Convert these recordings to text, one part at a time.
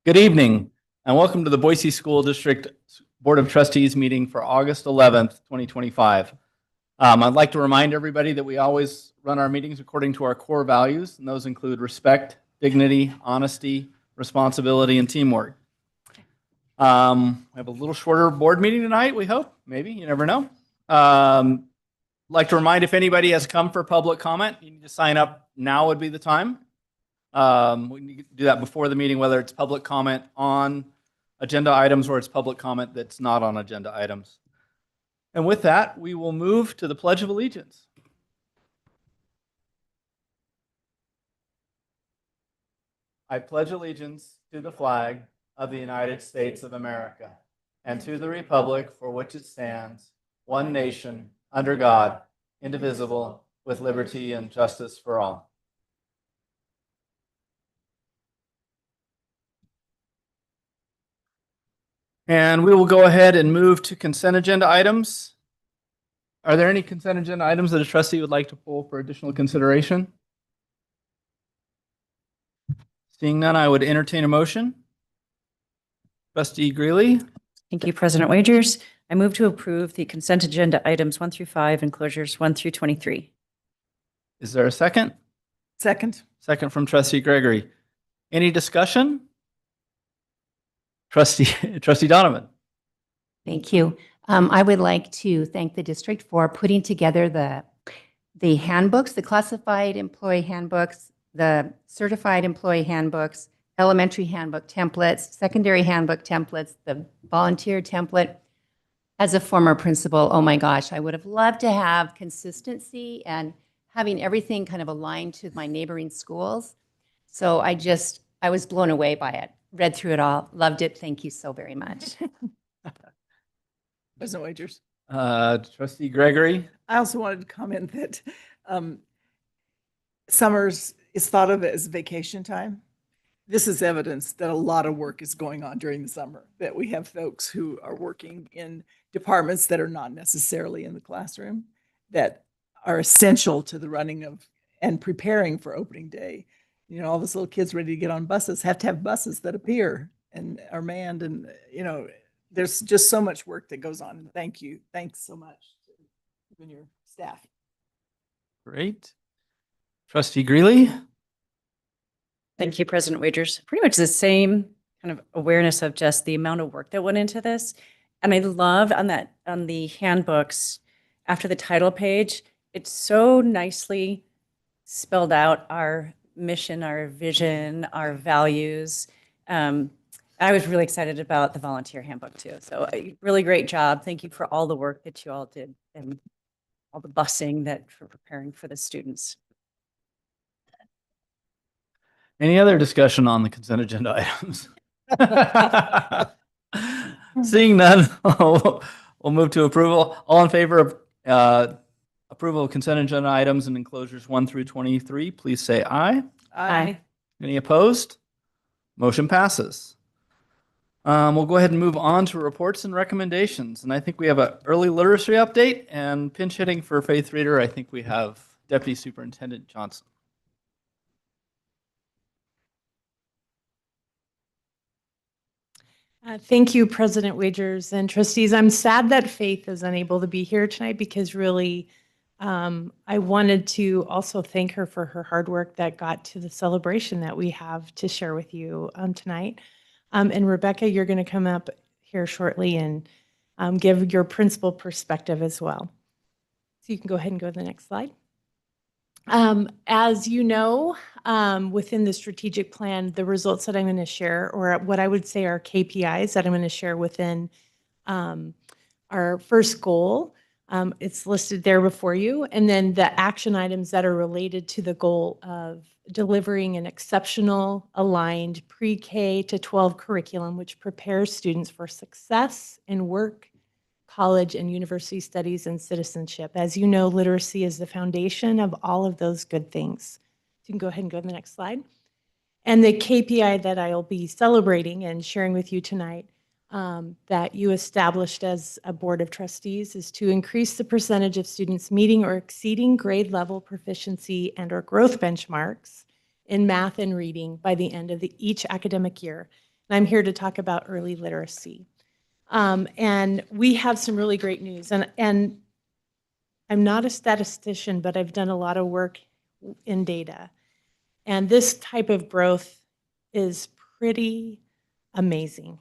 Good evening, and welcome to the Boise School District Board of Trustees meeting for August 11th, 2025. I'd like to remind everybody that we always run our meetings according to our core values, and those include respect, dignity, honesty, responsibility, and teamwork. We have a little shorter board meeting tonight, we hope. Maybe, you never know. I'd like to remind if anybody has come for public comment, you need to sign up. Now would be the time. We need to do that before the meeting, whether it's public comment on agenda items or it's public comment that's not on agenda items. And with that, we will move to the Pledge of Allegiance. I pledge allegiance to the flag of the United States of America and to the republic for which it stands, one nation, under God, indivisible, with liberty and justice for all. And we will go ahead and move to consent agenda items. Are there any consent agenda items that a trustee would like to pull for additional consideration? Seeing none, I would entertain a motion. Trustee Greeley. Thank you, President Wagers. I move to approve the consent agenda items 1 through 5 and closures 1 through 23. Is there a second? Second. Second from Trustee Gregory. Any discussion? Trustee Donovan. Thank you. I would like to thank the district for putting together the handbooks, the classified employee handbooks, the certified employee handbooks, elementary handbook templates, secondary handbook templates, the volunteer template. As a former principal, oh my gosh, I would have loved to have consistency and having everything kind of aligned to my neighboring schools. So I was blown away by it. Read through it all, loved it. Thank you so very much. President Wagers. Trustee Gregory. I also wanted to comment that summers is thought of as vacation time. This is evidence that a lot of work is going on during the summer, that we have folks who are working in departments that are not necessarily in the classroom, that are essential to the running of and preparing for opening day. You know, all those little kids ready to get on buses have to have buses that appear and are manned. And, you know, there's just so much work that goes on. Thank you. Thanks so much to you and your staff. Great. Trustee Greeley. Thank you, President Wagers. Pretty much the same kind of awareness of just the amount of work that went into this. And I love on the handbooks, after the title page, it's so nicely spelled out our mission, our vision, our values. I was really excited about the volunteer handbook too. So really great job. Thank you for all the work that you all did and all the busing that for preparing for the students. Any other discussion on the consent agenda items? Seeing none, we'll move to approval. All in favor of approval of consent agenda items and enclosures 1 through 23, please say aye. Aye. Any opposed? Motion passes. We'll go ahead and move on to reports and recommendations. And I think we have an early literacy update and pinch hitting for Faith Reader. I think we have Deputy Superintendent Johnson. Thank you, President Wagers and trustees. I'm sad that Faith is unable to be here tonight because really I wanted to also thank her for her hard work that got to the celebration that we have to share with you tonight. And Rebecca, you're going to come up here shortly and give your principal perspective as well. So you can go ahead and go to the next slide. As you know, within the strategic plan, the results that I'm going to share, or what I would say are KPIs that I'm going to share within our first goal, it's listed there before you. And then the action items that are related to the goal of delivering an exceptional, aligned pre-K to 12 curriculum, which prepares students for success in work, college, and university studies and citizenship. As you know, literacy is the foundation of all of those good things. You can go ahead and go to the next slide. And the KPI that I'll be celebrating and sharing with you tonight that you established as a board of trustees is to increase the percentage of students meeting or exceeding grade level proficiency and/or growth benchmarks in math and reading by the end of each academic year. and I'm here to talk about early literacy. And we have some really great news. And I'm not a statistician, but I've done a lot of work in data. And this type of growth is pretty amazing.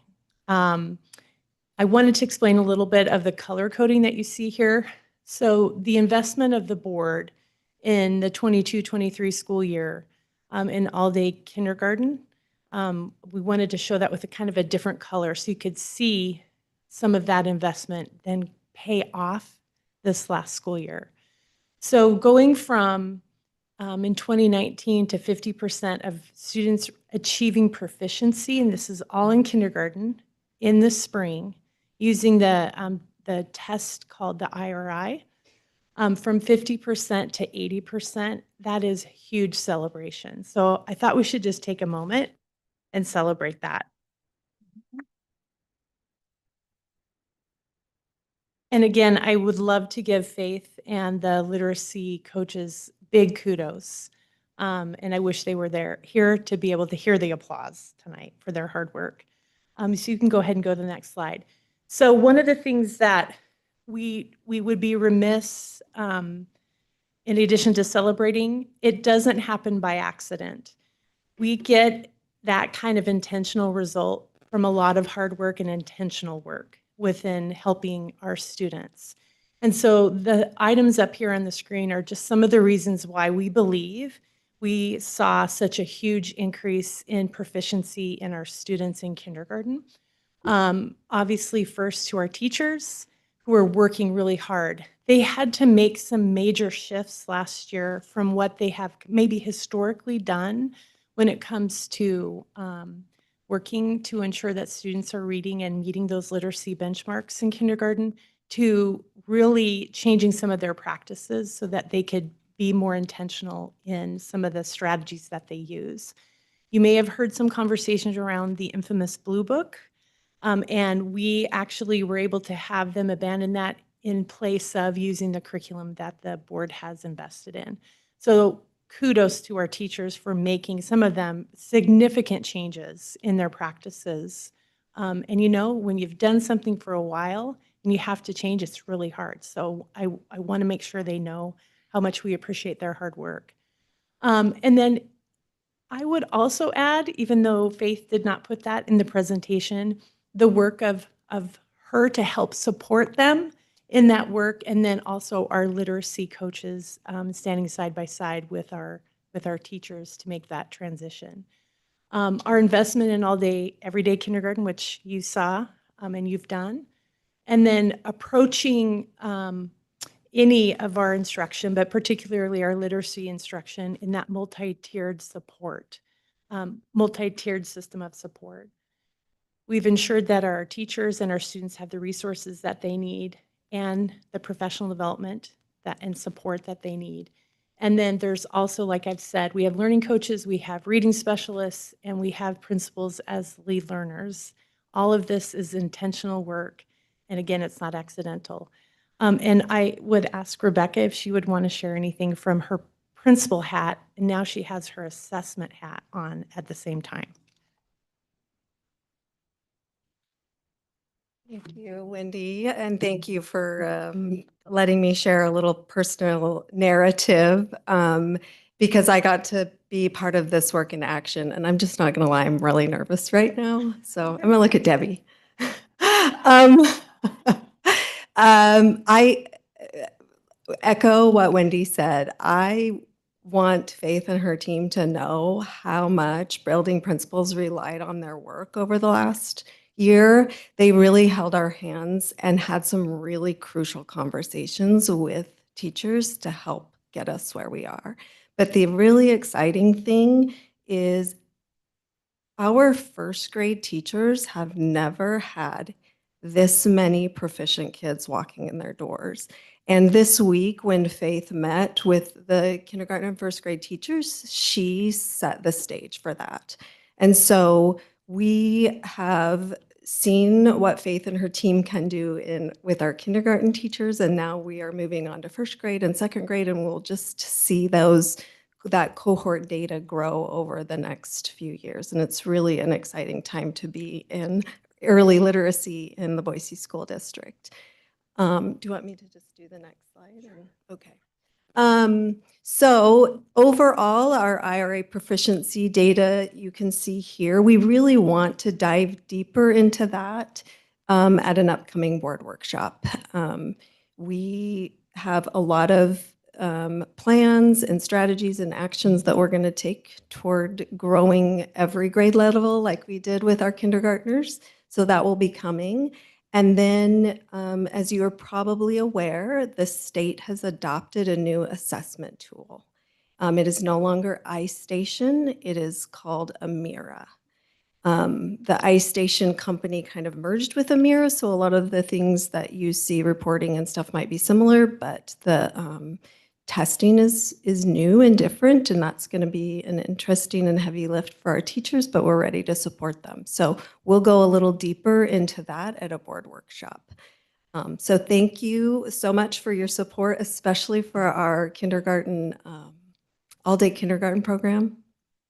I wanted to explain a little bit of the color coding that you see here. So the investment of the board in the 22-23 school year in all-day kindergarten, we wanted to show that with a kind of a different color so you could see some of that investment then pay off this last school year. So going from in 2019 to 50% of students achieving proficiency, and this is all in kindergarten, in the spring, using the test called the IRI, from 50% to 80%, that is huge celebration. So I thought we should just take a moment and celebrate that. And again, I would love to give Faith and the literacy coaches big kudos. And I wish they were here to be able to hear the applause tonight for their hard work. So you can go ahead and go to the next slide. So one of the things that we would be remiss, in addition to celebrating, it doesn't happen by accident. We get that kind of intentional result from a lot of hard work and intentional work within helping our students. And so the items up here on the screen are just some of the reasons why we believe we saw such a huge increase in proficiency in our students in kindergarten. Obviously, first to our teachers who are working really hard. They had to make some major shifts last year from what they have maybe historically done when it comes to working to ensure that students are reading and meeting those literacy benchmarks in kindergarten, to really changing some of their practices so that they could be more intentional in some of the strategies that they use. You may have heard some conversations around the infamous Blue Book, and we actually were able to have them abandon that in place of using the curriculum that the board has invested in. So kudos to our teachers for making some of them significant changes in their practices. And you know, when you've done something for a while and you have to change, it's really hard. So I want to make sure they know how much we appreciate their hard work. And then I would also add, even though Faith did not put that in the presentation, the work of her to help support them in that work, and then also our literacy coaches standing side by side with our teachers to make that transition. Our investment in all-day, everyday kindergarten, which you saw and you've done, and then approaching any of our instruction, but particularly our literacy instruction in that multi-tiered support, multi-tiered system of support. We've ensured that our teachers and our students have the resources that they need and the professional development and support that they need. And then there's also, like I've said, we have learning coaches, we have reading specialists, and we have principals as lead learners. All of this is intentional work. And again, it's not accidental. And I would ask Rebecca if she would want to share anything from her principal hat, and now she has her assessment hat on at the same time. Thank you, Wendy, and thank you for letting me share a little personal narrative because I got to be part of this work in action, and I'm just not going to lie, I'm really nervous right now. So I'm going to look at Debbie. I echo what Wendy said. I want Faith and her team to know how much building principals relied on their work over the last year. They really held our hands and had some really crucial conversations with teachers to help get us where we are. But the really exciting thing is our first grade teachers have never had this many proficient kids walking in their doors. And this week, when Faith met with the kindergarten and first grade teachers, she set the stage for that. And so we have seen what Faith and her team can do with our kindergarten teachers, and now we are moving on to first grade and second grade, and we'll just see those that cohort data grow over the next few years. And it's really an exciting time to be in early literacy in the Boise School District. Do you want me to just do the next slide? Okay. So overall, our IRA proficiency data, you can see here, we really want to dive deeper into that at an upcoming board workshop. We have a lot of plans and strategies and actions that we're going to take toward growing every grade level like we did with our kindergartners. So that will be coming. And then, as you are probably aware, the state has adopted a new assessment tool. It is no longer iStation, it is called Amira. The iStation company kind of merged with Amira, so a lot of the things that you see reporting and stuff might be similar, but the testing is new and different, and that's going to be an interesting and heavy lift for our teachers, but we're ready to support them. So we'll go a little deeper into that at a board workshop. So thank you so much for your support, especially for our kindergarten, all-day kindergarten program.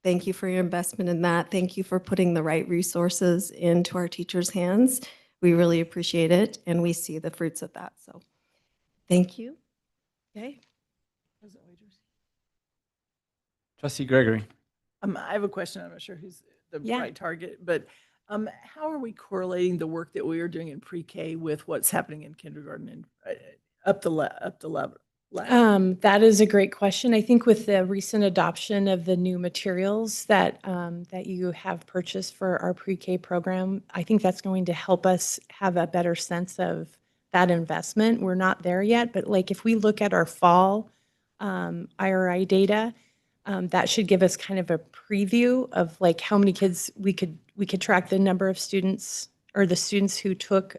Thank you for your investment in that. Thank you for putting the right resources into our teachers' hands. We really appreciate it, and we see the fruits of that. So thank you. Okay. President Wagers. Trustee Gregory. I have a question. I'm not sure who's the Yeah. right target, but how are we correlating the work that we are doing in pre-K with what's happening in kindergarten and up the level? That is a great question. I think with the recent adoption of the new materials that that you have purchased for our pre-K program, I think that's going to help us have a better sense of that investment. We're not there yet, but like if we look at our fall IRI data, that should give us kind of a preview of like how many kids we could track the number of students or the students who took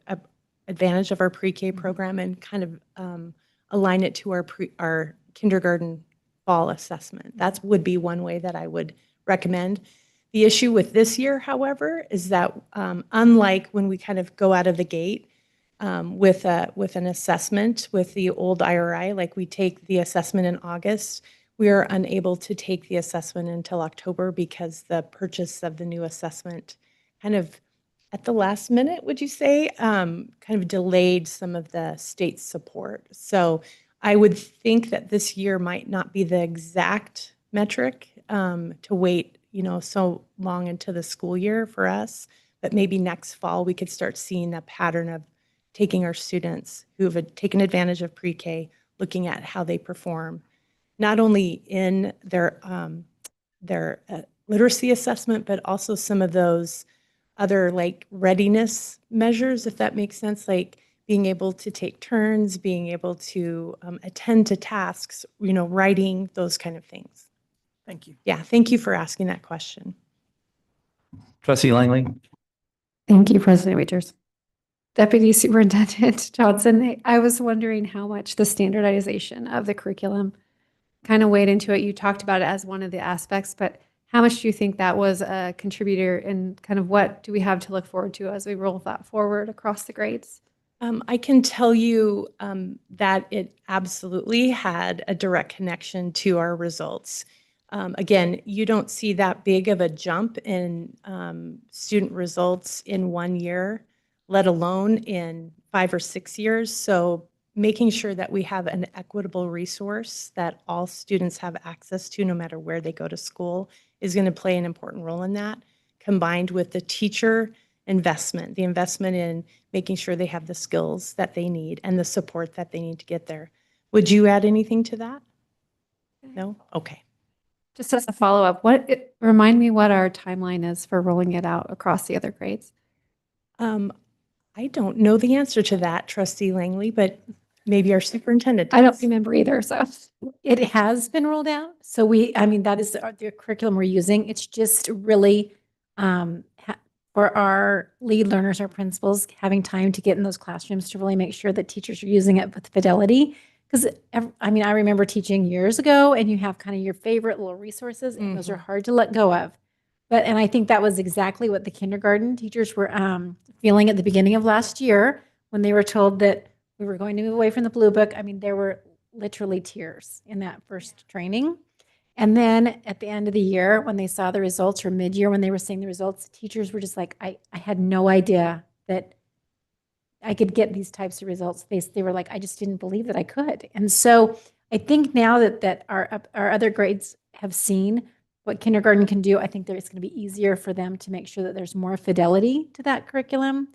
advantage of our pre-K program and kind of align it to our kindergarten fall assessment. That would be one way that I would recommend. The issue with this year, however, is that unlike when we kind of go out of the gate with an assessment with the old IRI, like we take the assessment in August, we are unable to take the assessment until October because the purchase of the new assessment kind of at the last minute, would you say, kind of delayed some of the state support. So I would think that this year might not be the exact metric to wait, so long into the school year for us, but maybe next fall we could start seeing a pattern of taking our students who have taken advantage of pre-K, looking at how they perform, not only in their literacy assessment, but also some of those other like readiness measures, if that makes sense, like being able to take turns, being able to attend to tasks, writing, those kind of things. Thank you. Yeah, thank you for asking that question. Trustee Langley. Thank you, President Wagers. Deputy Superintendent Johnson, I was wondering how much the standardization of the curriculum kind of weighed into it. You talked about it as one of the aspects, but how much do you think that was a contributor, and kind of what do we have to look forward to as we roll that forward across the grades? I can tell you that it absolutely had a direct connection to our results. Again, you don't see that big of a jump in student results in 1 year, let alone in 5 or 6 years. So making sure that we have an equitable resource that all students have access to no matter where they go to school is going to play an important role in that, combined with the teacher investment, the investment in making sure they have the skills that they need and the support that they need to get there. Would you add anything to that? No? Okay. Just as a follow-up, remind me what our timeline is for rolling it out across the other grades. I don't know the answer to that, Trustee Langley, but maybe our superintendent does. I don't remember either, so. It has been rolled out. So that is the curriculum we're using. It's just really for our lead learners, our principals, having time to get in those classrooms to really make sure that teachers are using it with fidelity. Because I remember teaching years ago, and you have kind of your favorite little resources, and those are hard to let go of. And I think that was exactly what the kindergarten teachers were feeling at the beginning of last year when they were told that we were going to move away from the Blue Book. There were literally tears in that first training. And then at the end of the year, when they saw the results, or mid-year when they were seeing the results, teachers were just like, I had no idea that I could get these types of results. They were like, I just didn't believe that I could. And so I think now that our other grades have seen what kindergarten can do, I think that it's going to be easier for them to make sure that there's more fidelity to that curriculum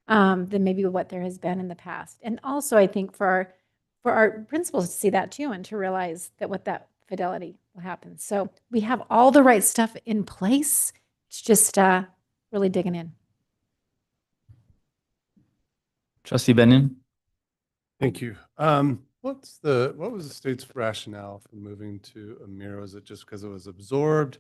than maybe what there has been in the past. And also, I think for our principals to see that too, and to realize that with that fidelity will happen. So we have all the right stuff in place. It's just really digging in. Trustee Benyon? Thank you. What was the state's rationale for moving to Amira? Was it just because it was absorbed?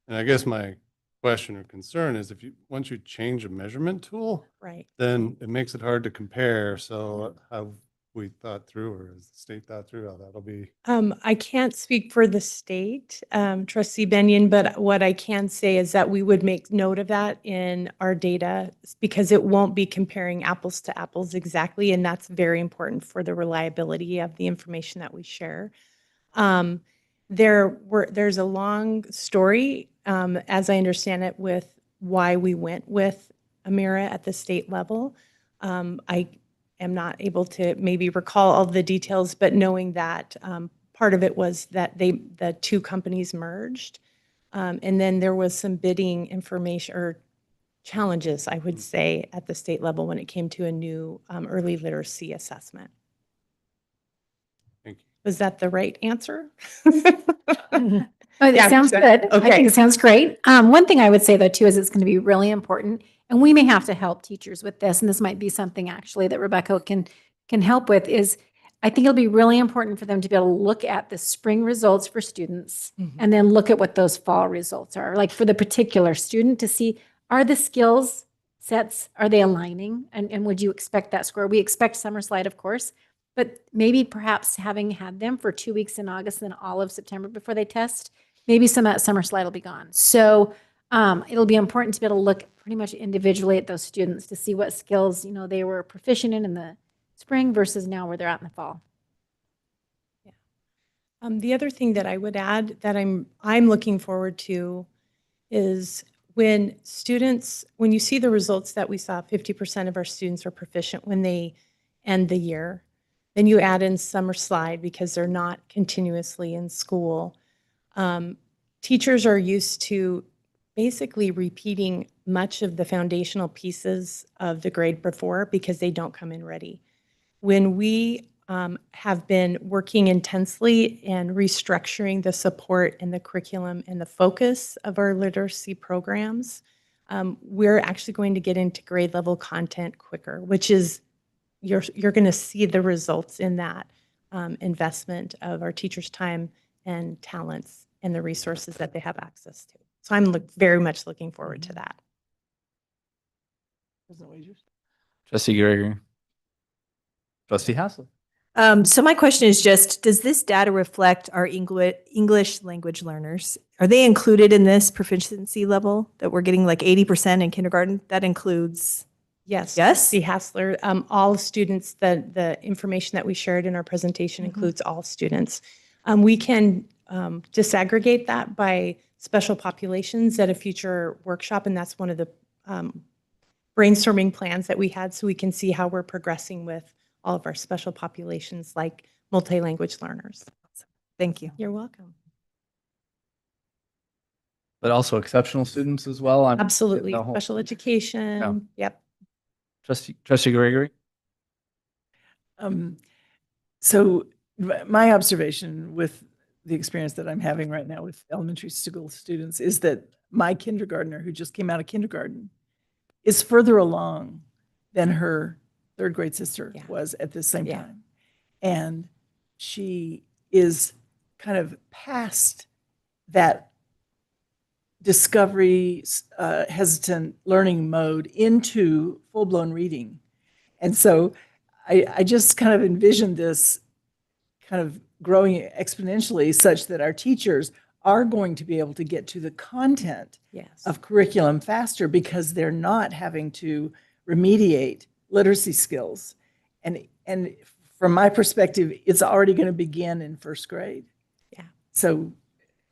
And I guess my question or concern is once you change a measurement tool, Right. then it makes it hard to compare. So have we thought through, or has the state thought through how that'll be? I can't speak for the state, Trustee Benyon, but what I can say is that we would make note of that in our data because it won't be comparing apples to apples exactly, and that's very important for the reliability of the information that we share. There's a long story, as I understand it, with why we went with Amira at the state level. I am not able to maybe recall all the details, but knowing that part of it was that the two companies merged. And then there was some bidding information or challenges, I would say, at the state level when it came to a new early literacy assessment. Thank you. Was that the right answer? Oh, it Yeah, sounds good. I okay. think it sounds great. One thing I would say though too is it's going to be really important, and we may have to help teachers with this, and this might be something actually that Rebecca can help with, is I think it'll be really important for them to be able to look at the spring results for students and then look at what those fall results are, like for the particular student, to see, are the skills sets, are they aligning? And would you expect that score? We expect summer slide, of course, but maybe perhaps having had them for 2 weeks in August and all of September before they test, maybe some of that summer slide will be gone. So it'll be important to be able to look pretty much individually at those students to see what skills, they were proficient in the spring versus now where they're at in the fall. Yeah. The other thing that I would add that I'm looking forward to is when you see the results that we saw, 50% of our students are proficient when they end the year, then you add in summer slide because they're not continuously in school. Teachers are used to basically repeating much of the foundational pieces of the grade before because they don't come in ready. When we have been working intensely and restructuring the support and the curriculum and the focus of our literacy programs, we're actually going to get into grade level content quicker, which is you're going to see the results in that investment of our teachers' time and talents and the resources that they have access to. So I'm very much looking forward to that. President Wagers? Trustee Gregory? Trustee Haslett? So my question is just, does this data reflect our English language learners? Are they included in this proficiency level that we're getting like 80% in kindergarten? That includes? Yes. Yes? Trustee Hassler, all students, the information that we shared in our presentation includes all students. We can disaggregate that by special populations at a future workshop, and that's one of the brainstorming plans that we had, so we can see how we're progressing with all of our special populations like multi-language learners. Thank you. You're welcome. But also exceptional students as well? Absolutely. the whole- Special education. Yep. Trustee Gregory? So my observation with the experience that I'm having right now with elementary school students is that my kindergartner, who just came out of kindergarten, is further along than her third grade sister was at the same time. And she is kind of past that discovery, hesitant learning mode into full-blown reading. And so I just kind of envisioned this kind of growing exponentially such that our teachers are going to be able to get to the content of curriculum faster because they're not having to remediate literacy skills. And from my perspective, it's already going to begin in first grade. Yeah. So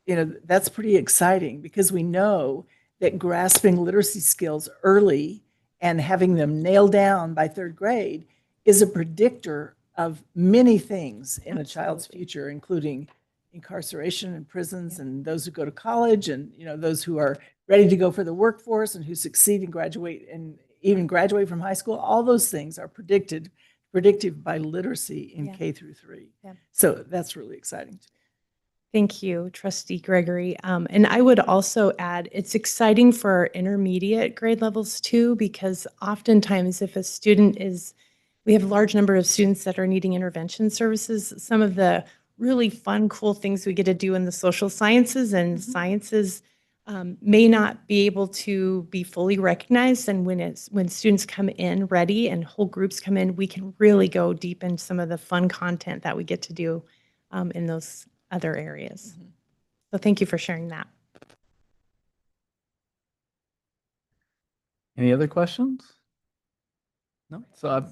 that's pretty exciting because we know that grasping literacy skills early and having them nailed down by third grade is a predictor of many things in a child's future, including incarceration in prisons and those who go to college and, those who are ready to go for the workforce and who succeed and graduate and even graduate from high school. All those things are predictive by literacy in Yeah. K through 3. Yeah. So that's really exciting. Thank you, Trustee Gregory. And I would also add, it's exciting for our intermediate grade levels too, because oftentimes if a student we have a large number of students that are needing intervention services. Some of the really fun, cool things we get to do in the social sciences and sciences may not be able to be fully recognized. And when students come in ready and whole groups come in, we can really go deep in some of the fun content that we get to do in those other areas. So thank you for sharing that. Any other questions? No? So,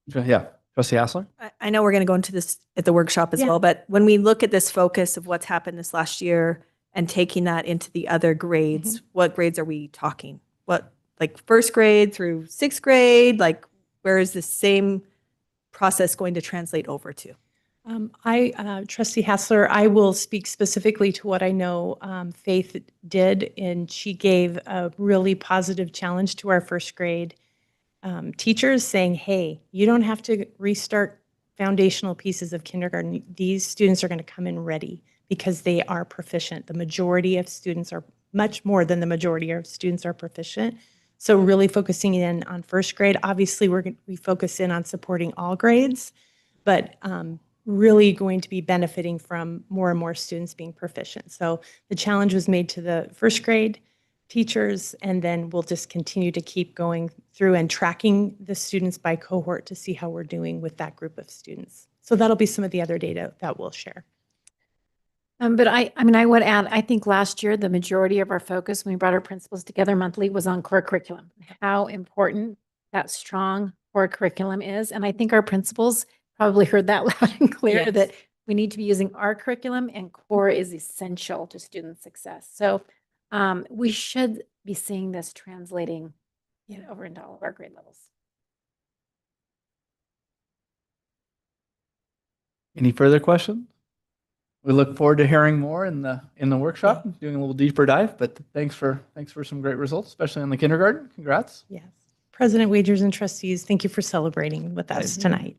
yeah, Trustee Hassler? I know we're going to go into this at the workshop as Yeah. well, but when we look at this focus of what's happened this last year and taking that into the other grades, what grades are we talking? What, like first grade through sixth grade? Like, where is the same process going to translate over to? Trustee Hassler, I will speak specifically to what I know Faith did, and she gave a really positive challenge to our first grade teachers saying, hey, you don't have to restart foundational pieces of kindergarten. These students are going to come in ready because they are proficient. The majority of students are much more than the majority of students are proficient. So really focusing in on first grade. Obviously, we focus in on supporting all grades, but really going to be benefiting from more and more students being proficient. So the challenge was made to the first grade teachers, and then we'll just continue to keep going through and tracking the students by cohort to see how we're doing with that group of students. So that'll be some of the other data that we'll share. But I would add, I think last year, the majority of our focus when we brought our principals together monthly was on core curriculum, how important that strong core curriculum is. And I think our principals probably heard that loud and clear Yes. that we need to be using our curriculum and core is essential to student success. So we should be seeing this translating over into all of our grade levels. Any further questions? We look forward to hearing more in the workshop, doing a little deeper dive, but thanks for some great results, especially on the kindergarten. Congrats. Yes. President Wagers and trustees, thank you for celebrating with us tonight.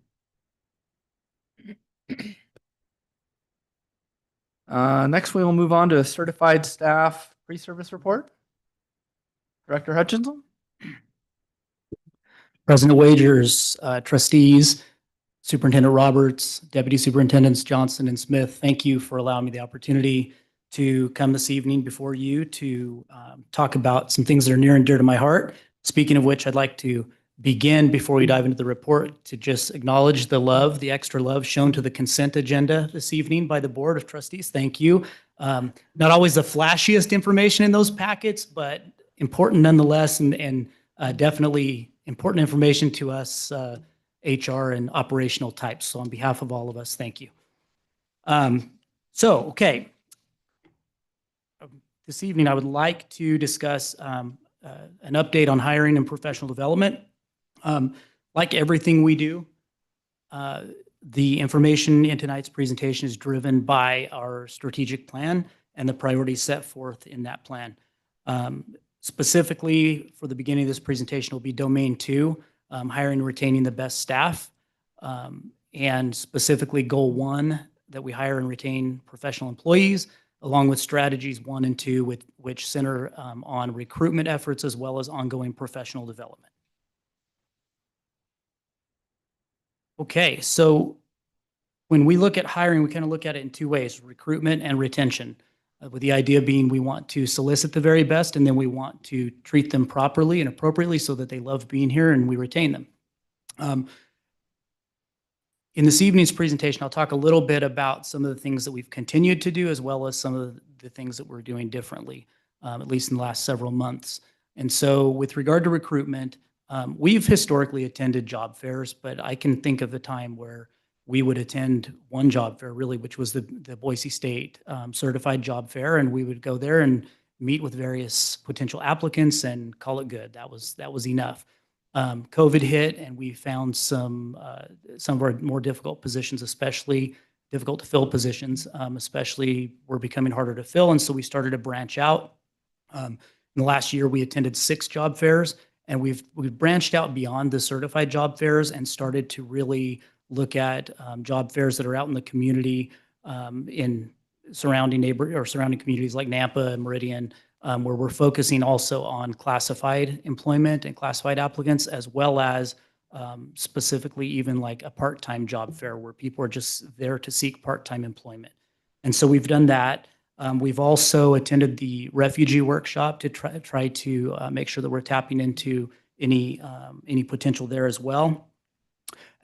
Next, we will move on to a certified staff pre-service report. Director Hutchinson. President Wagers, trustees, Superintendent Roberts, Deputy Superintendents Johnson and Smith, thank you for allowing me the opportunity to come this evening before you to talk about some things that are near and dear to my heart. Speaking of which, I'd like to begin before we dive into the report to just acknowledge the love, the extra love shown to the consent agenda this evening by the Board of Trustees. Thank you. Not always the flashiest information in those packets, but important nonetheless, and definitely important information to us HR and operational types. So on behalf of all of us, thank you. Okay. This evening, I would like to discuss an update on hiring and professional development. Like everything we do, the information in tonight's presentation is driven by our strategic plan and the priorities set forth in that plan. Specifically, for the beginning of this presentation will be Domain 2, hiring and retaining the best staff, and specifically Goal 1, that we hire and retain professional employees, along with strategies 1 and 2, which center on recruitment efforts as well as ongoing professional development. Okay, so when we look at hiring, we kind of look at it in two ways, recruitment and retention, with the idea being we want to solicit the very best and then we want to treat them properly and appropriately so that they love being here and we retain them. In this evening's presentation, I'll talk a little bit about some of the things that we've continued to do as well as some of the things that we're doing differently, at least in the last several months. And so with regard to recruitment, we've historically attended job fairs, but I can think of a time where we would attend one job fair, really, which was the Boise State Certified Job Fair, and we would go there and meet with various potential applicants and call it good. That was enough. COVID hit, and we found some of our more difficult positions, especially difficult to fill positions, especially were becoming harder to fill, and so we started to branch out. In the last year, we attended 6 job fairs, and we've branched out beyond the certified job fairs and started to really look at job fairs that are out in the community in surrounding communities like Nampa and Meridian, where we're focusing also on classified employment and classified applicants, as well as specifically even like a part-time job fair where people are just there to seek part-time employment. And so we've done that. We've also attended the refugee workshop to try to make sure that we're tapping into any potential there as well.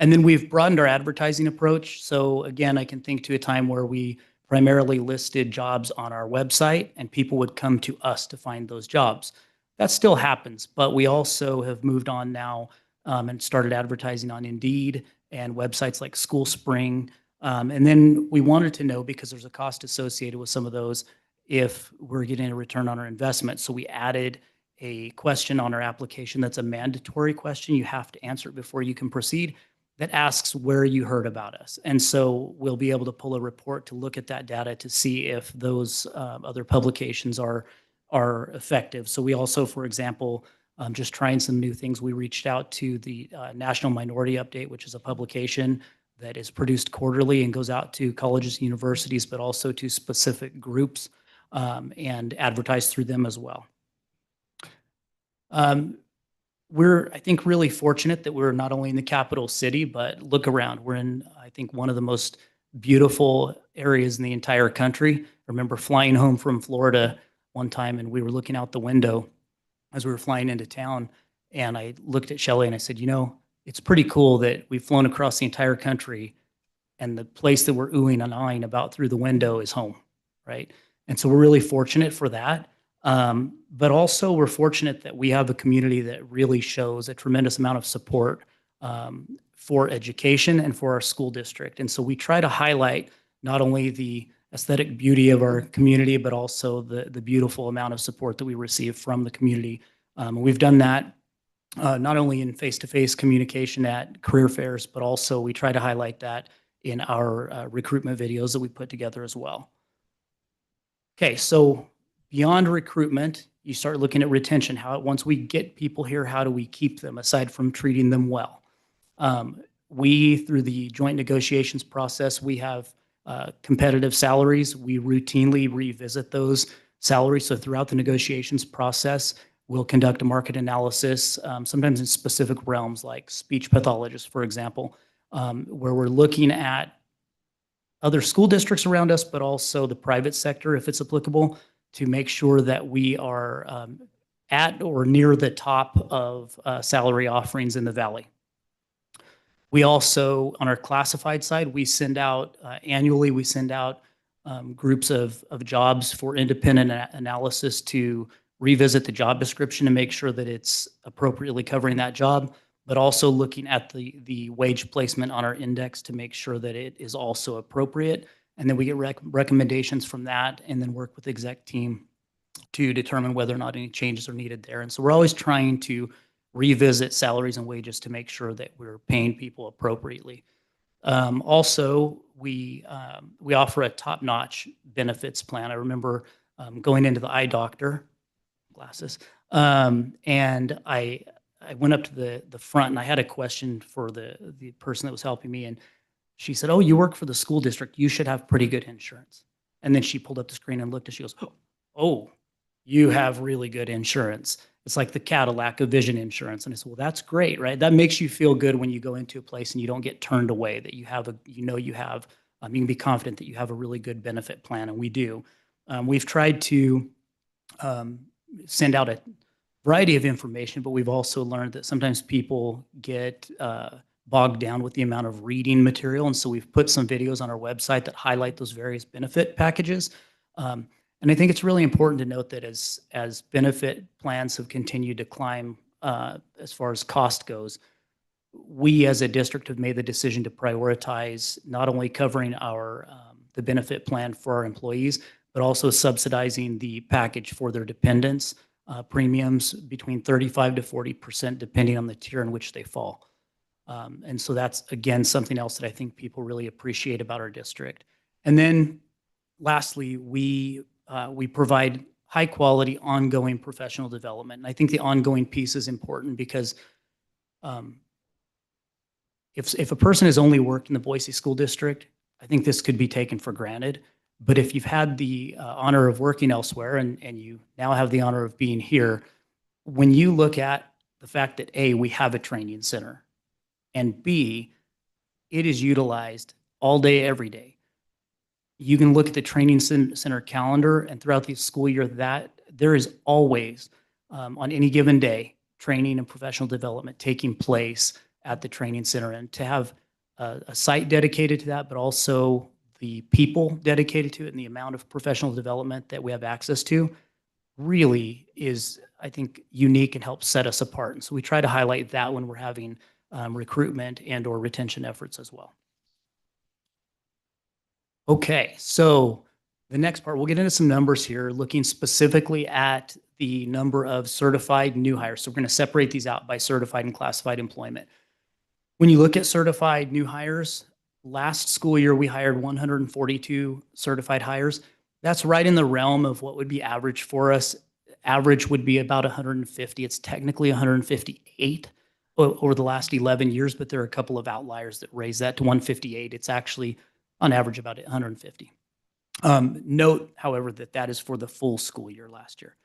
And then we've broadened our advertising approach. So again, I can think to a time where we primarily listed jobs on our website and people would come to us to find those jobs. That still happens, but we also have moved on now and started advertising on Indeed and websites like School Spring. And then we wanted to know, because there's a cost associated with some of those, if we're getting a return on our investment. So we added a question on our application that's a mandatory question. You have to answer it before you can proceed, that asks where you heard about us. And so we'll be able to pull a report to look at that data to see if those other publications are effective. So we also, for example, just trying some new things, we reached out to the National Minority Update, which is a publication that is produced quarterly and goes out to colleges and universities, but also to specific groups and advertise through them as well. We're, I think, really fortunate that we're not only in the capital city, but look around. We're in, I think, one of the most beautiful areas in the entire country. I remember flying home from Florida one time, and we were looking out the window as we were flying into town, and I looked at Shelley and I said, you know, it's pretty cool that we've flown across the entire country, and the place that we're oohing and eyeing about through the window is home, right? And so we're really fortunate for that. But also we're fortunate that we have a community that really shows a tremendous amount of support for education and for our school district. And so we try to highlight not only the aesthetic beauty of our community, but also the beautiful amount of support that we receive from the community. We've done that not only in face-to-face communication at career fairs, but also we try to highlight that in our recruitment videos that we put together as well. Okay, so beyond recruitment, you start looking at retention. Once we get people here, how do we keep them aside from treating them well? Through the joint negotiations process, we have competitive salaries. We routinely revisit those salaries. So throughout the negotiations process, we'll conduct a market analysis, sometimes in specific realms like speech pathologists, for example, where we're looking at other school districts around us, but also the private sector, if it's applicable, to make sure that we are at or near the top of salary offerings in the Valley. We also, on our classified side, we send out annually, we send out groups of jobs for independent analysis to revisit the job description and make sure that it's appropriately covering that job, but also looking at the wage placement on our index to make sure that it is also appropriate. And then we get recommendations from that and then work with the exec team to determine whether or not any changes are needed there. And so we're always trying to revisit salaries and wages to make sure that we're paying people appropriately. Also, we offer a top-notch benefits plan. I remember going into the eye doctor, glasses, and I went up to the front and I had a question for the person that was helping me, and she said, "Oh, you work for the school district. You should have pretty good insurance." And then she pulled up the screen and looked and she goes, "Oh, you have really good insurance. It's like the Cadillac of vision insurance." And I said, "Well, that's great, right? That makes you feel good when you go into a place and you don't get turned away, that you can be confident that you have a really good benefit plan." And we do. We've tried to send out a variety of information, but we've also learned that sometimes people get bogged down with the amount of reading material. And so we've put some videos on our website that highlight those various benefit packages. And I think it's really important to note that as benefit plans have continued to climb as far as cost goes, we as a district have made the decision to prioritize not only covering the benefit plan for our employees, but also subsidizing the package for their dependents, premiums between 35 to 40%, depending on the tier in which they fall. And so that's, again, something else that I think people really appreciate about our district. And then lastly, we provide high quality ongoing professional development. And I think the ongoing piece is important because if a person has only worked in the Boise School District, I think this could be taken for granted. But if you've had the honor of working elsewhere and you now have the honor of being here, when you look at the fact that A, we have a training center, and B, it is utilized all day, every day. You can look at the training center calendar, and throughout the school year, that there is always, on any given day, training and professional development taking place at the training center. And to have a site dedicated to that, but also the people dedicated to it and the amount of professional development that we have access to really is, I think, unique and helps set us apart. And so we try to highlight that when we're having recruitment and or retention efforts as well. Okay, so the next part, we'll get into some numbers here, looking specifically at the number of certified new hires. So we're going to separate these out by certified and classified employment. When you look at certified new hires, last school year, we hired 142 certified hires. That's right in the realm of what would be average for us. Average would be about 150. It's technically 158 over the last 11 years, but there are a couple of outliers that raise that to 158. It's actually on average about 150. Note, however, that that is for the full school year last year.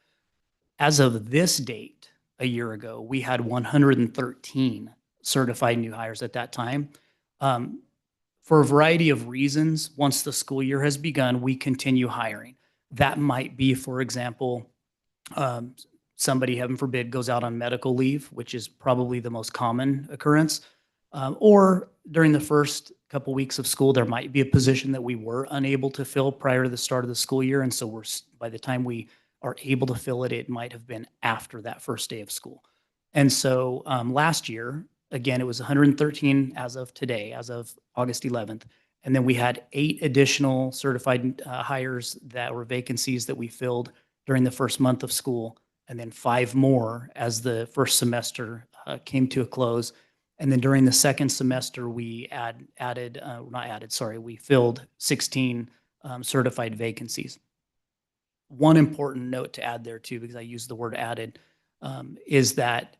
As of this date, a year ago, we had 113 certified new hires at that time. For a variety of reasons, once the school year has begun, we continue hiring. That might be, for example, somebody, heaven forbid, goes out on medical leave, which is probably the most common occurrence. Or during the first couple weeks of school, there might be a position that we were unable to fill prior to the start of the school year. And so by the time we are able to fill it, it might have been after that first day of school. And so last year, again, it was 113 as of today, as of August 11th. And then we had 8 additional certified hires that were vacancies that we filled during the first month of school, and then 5 more as the first semester came to a close. And then during the second semester, we we filled 16 certified vacancies. One important note to add there too, because I used the word added, is that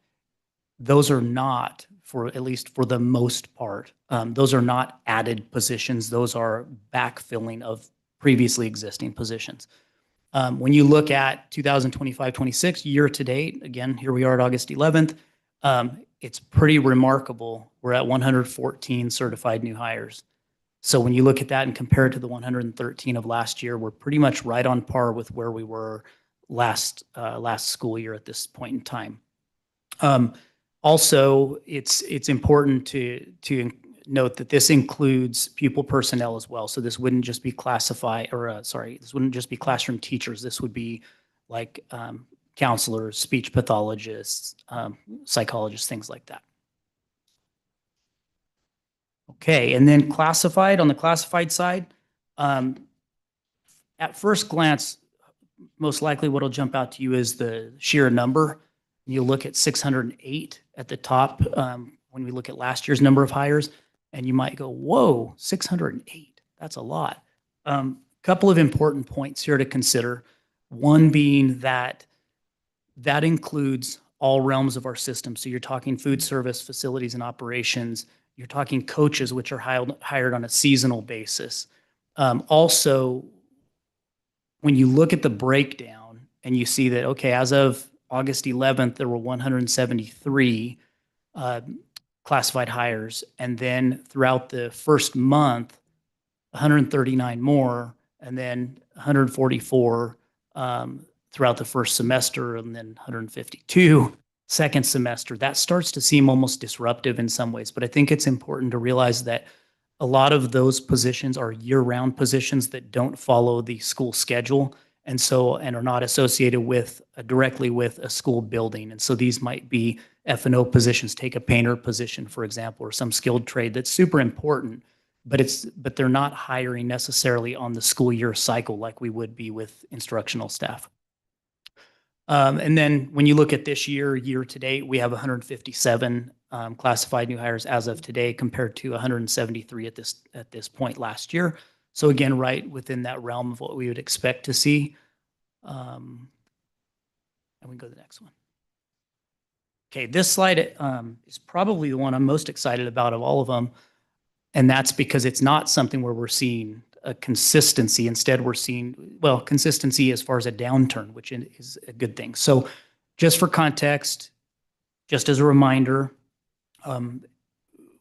those are not, for at least for the most part, those are not added positions. Those are backfilling of previously existing positions. When you look at 2025-26 year to date, again, here we are at August 11th, it's pretty remarkable. We're at 114 certified new hires. So when you look at that and compare it to the 113 of last year, we're pretty much right on par with where we were last school year at this point in time. Also, it's important to note that this includes pupil personnel as well. So this wouldn't just be this wouldn't just be classroom teachers. This would be like counselors, speech pathologists, psychologists, things like that. Okay, and then on the classified side, at first glance, most likely what'll jump out to you is the sheer number. You look at 608 at the top when we look at last year's number of hires, and you might go, whoa, 608, that's a lot. Couple of important points here to consider. One being that includes all realms of our system. So you're talking food service, facilities and operations. You're talking coaches, which are hired on a seasonal basis. Also, when you look at the breakdown and you see that, okay, as of August 11th, there were 173 classified hires. And then throughout the first month, 139 more, and then 144 throughout the first semester, and then 152 second semester. That starts to seem almost disruptive in some ways, but I think it's important to realize that a lot of those positions are year-round positions that don't follow the school schedule. and are not associated with directly with a school building. And so these might be F&O positions, take a painter position, for example, or some skilled trade that's super important, but they're not hiring necessarily on the school year cycle like we would be with instructional staff. And then when you look at this year to date, we have 157 classified new hires as of today, compared to 173 at this point last year. So again, right within that realm of what we would expect to see. And we can go to the next one. Okay, this slide is probably the one I'm most excited about of all of them. And that's because it's not something where we're seeing a consistency. Instead, we're seeing, well, consistency as far as a downturn, which is a good thing. So just for context, just as a reminder,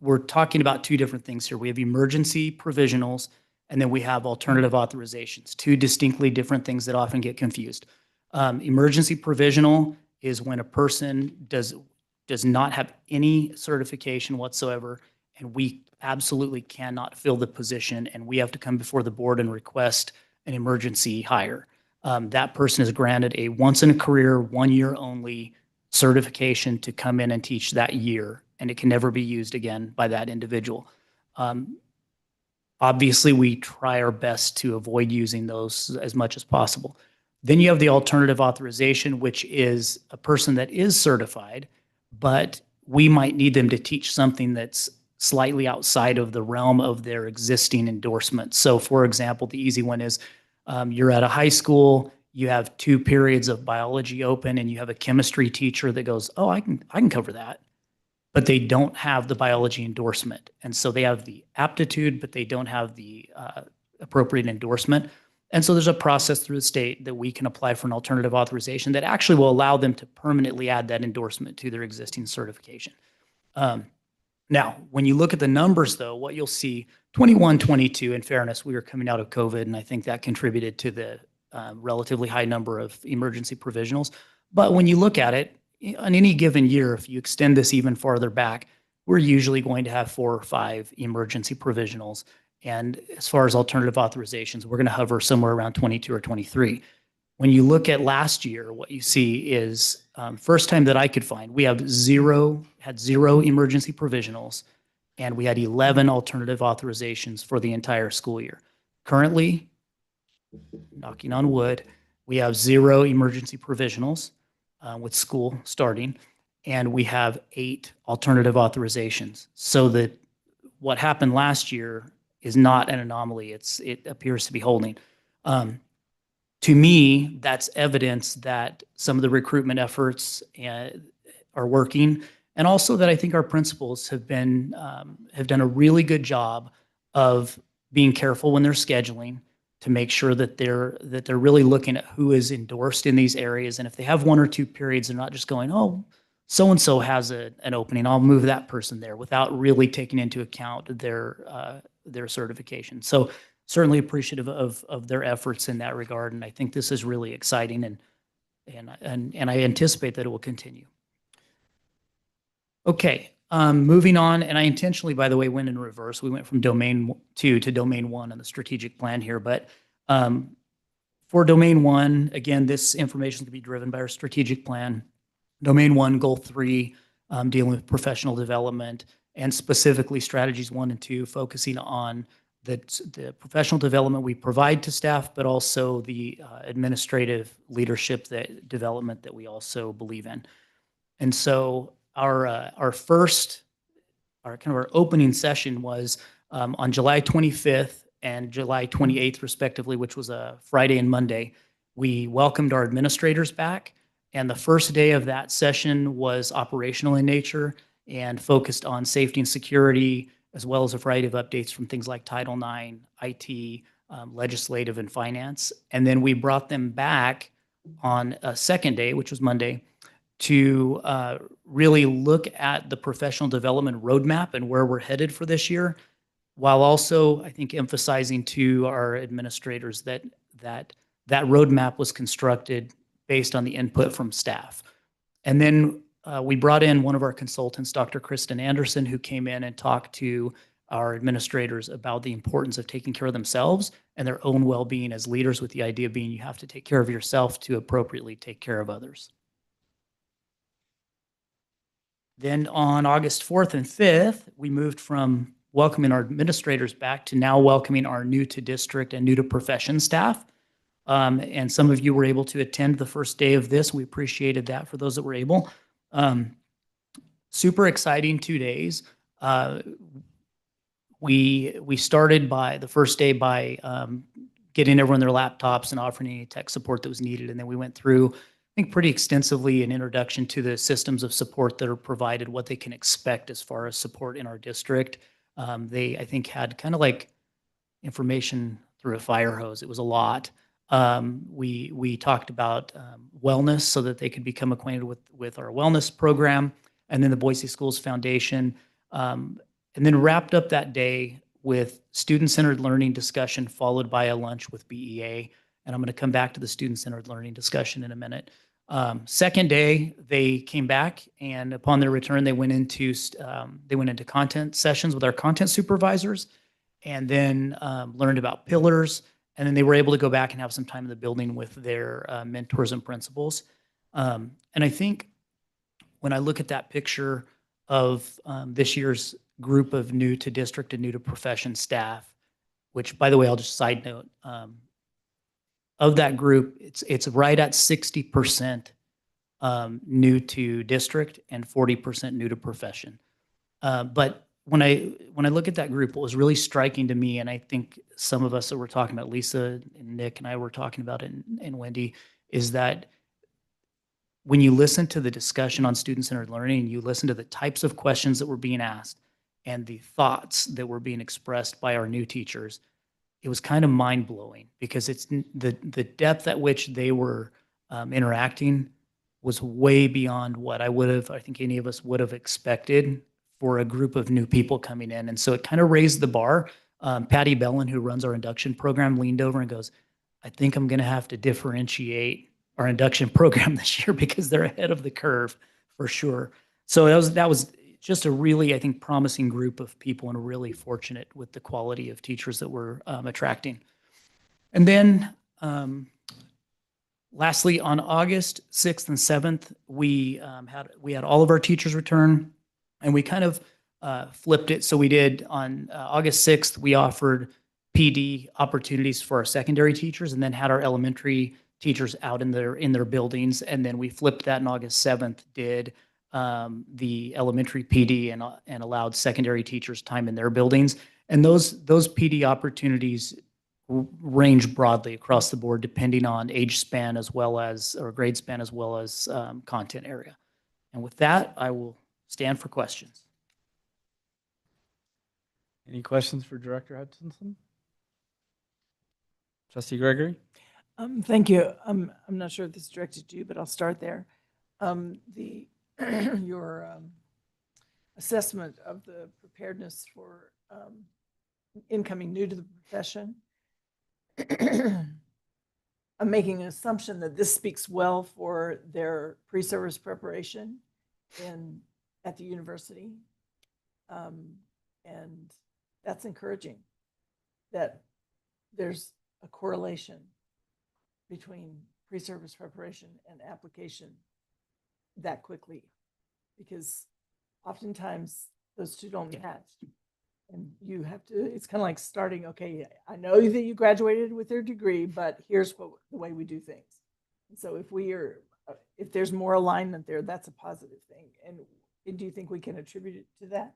we're talking about two different things here. We have emergency provisionals, and then we have alternative authorizations, two distinctly different things that often get confused. Emergency provisional is when a person does not have any certification whatsoever, and we absolutely cannot fill the position, and we have to come before the board and request an emergency hire. That person is granted a once-in-a-career, 1 year only certification to come in and teach that year, and it can never be used again by that individual. Obviously, we try our best to avoid using those as much as possible. Then you have the alternative authorization, which is a person that is certified, but we might need them to teach something that's slightly outside of the realm of their existing endorsement. So for example, the easy one is you're at a high school, you have 2 periods of biology open, and you have a chemistry teacher that goes, oh, I can cover that. But they don't have the biology endorsement. And so they have the aptitude, but they don't have the appropriate endorsement. And so there's a process through the state that we can apply for an alternative authorization that actually will allow them to permanently add that endorsement to their existing certification. Now, when you look at the numbers, though, what you'll see, 21, 22, in fairness, we were coming out of COVID, and I think that contributed to the relatively high number of emergency provisionals. But when you look at it, on any given year, if you extend this even farther back, we're usually going to have 4 or 5 emergency provisionals. And as far as alternative authorizations, we're going to hover somewhere around 22 or 23. When you look at last year, what you see is first time that I could find, we had 0 emergency provisionals, and we had 11 alternative authorizations for the entire school year. Currently, knocking on wood, we have 0 emergency provisionals with school starting, and we have 8 alternative authorizations. So that what happened last year is not an anomaly. It appears to be holding. To me, that's evidence that some of the recruitment efforts are working, and also that I think our principals have done a really good job of being careful when they're scheduling to make sure that they're really looking at who is endorsed in these areas, and if they have 1 or 2 periods, they're not just going, oh, so and so has an opening, I'll move that person there, without really taking into account their certification. So certainly appreciative of their efforts in that regard, and I think this is really exciting, and I anticipate that it will continue. Okay, moving on, and I intentionally, by the way, went in reverse. We went from domain 2 to domain 1 on the strategic plan here, but for domain 1, again, this information can be driven by our strategic plan. Domain 1, goal 3, dealing with professional development, and specifically strategies 1 and 2, focusing on the professional development we provide to staff, but also the administrative leadership development that we also believe in. And so our opening session was on July 25th and July 28th, respectively, which was a Friday and Monday. We welcomed our administrators back, and the first day of that session was operational in nature and focused on safety and security, as well as a variety of updates from things like Title IX, IT, legislative, and finance. And then we brought them back on a second day, which was Monday, to really look at the professional development roadmap and where we're headed for this year, while also, I think, emphasizing to our administrators that roadmap was constructed based on the input from staff. And then we brought in one of our consultants, Dr. Kristen Anderson, who came in and talked to our administrators about the importance of taking care of themselves and their own well-being as leaders, with the idea being you have to take care of yourself to appropriately take care of others. Then on August 4th and 5th, we moved from welcoming our administrators back to now welcoming our new to district and new to profession staff. And some of you were able to attend the first day of this. We appreciated that for those that were able. Super exciting 2 days. We started by the first day by getting everyone their laptops and offering any tech support that was needed. And then we went through, I think, pretty extensively an introduction to the systems of support that are provided, what they can expect as far as support in our district. They, I think, had kind of like information through a fire hose. It was a lot. We talked about wellness so that they could become acquainted with our wellness program, and then the Boise Schools Foundation, and then wrapped up that day with student-centered learning discussion followed by a lunch with BEA. And I'm going to come back to the student-centered learning discussion in a minute. Second day, they came back, and upon their return, they went into content sessions with our content supervisors, and then learned about pillars. And then they were able to go back and have some time in the building with their mentors and principals. And I think when I look at that picture of this year's group of new to district and new to profession staff, which, by the way, I'll just side note, of that group, it's right at 60% new to district and 40% new to profession. But when I look at that group, what was really striking to me, and I think some of us that were talking about, Lisa and Nick and I were talking about it, and Wendy, is that when you listen to the discussion on student-centered learning, you listen to the types of questions that were being asked and the thoughts that were being expressed by our new teachers, it was kind of mind-blowing, because it's the depth at which they were interacting was way beyond what I think any of us would have expected for a group of new people coming in. And so it kind of raised the bar. Patty Bellin, who runs our induction program, leaned over and goes, I think I'm going to have to differentiate our induction program this year because they're ahead of the curve for sure. So that was just a really, I think, promising group of people, and really fortunate with the quality of teachers that we're attracting. And then lastly, on August 6th and 7th, we had all of our teachers return, and we kind of flipped it. So we did on August 6th, we offered PD opportunities for our secondary teachers, and then had our elementary teachers out in their buildings. And then we flipped that on August 7th, did the elementary PD and allowed secondary teachers time in their buildings. And those PD opportunities range broadly across the board, depending on age span as well as, or grade span, as well as content area. And with that, I will stand for questions. Any questions for Director Hutchinson? Trustee Gregory? Thank you. I'm not sure if this is directed to you, but I'll start there. Your assessment of the preparedness for incoming new to the profession. I'm making an assumption that this speaks well for their pre-service preparation at the university. And that's encouraging, that there's a correlation between pre-service preparation and application that quickly, because oftentimes those two don't match. And you have to, it's kind of like starting, okay, I know that you graduated with your degree, but here's the way we do things. And so if there's more alignment there, that's a positive thing. And do you think we can attribute it to that?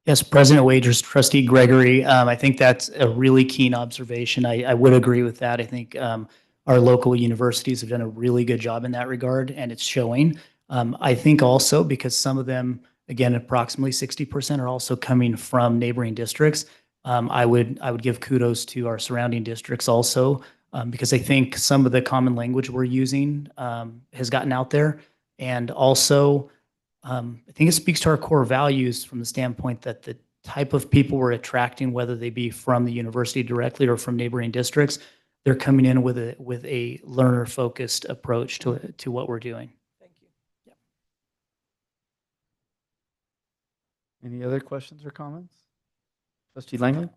Yes, President Wagers, Trustee Gregory, I think that's a really keen observation. I would agree with that. I think our local universities have done a really good job in that regard, and it's showing. I think also because some of them, again, approximately 60% are also coming from neighboring districts. I would give kudos to our surrounding districts also, because I think some of the common language we're using has gotten out there. And also, I think it speaks to our core values from the standpoint that the type of people we're attracting, whether they be from the university directly or from neighboring districts, they're coming in with a learner-focused approach to what we're doing. Thank you. Any other questions or comments? Trustee Langley?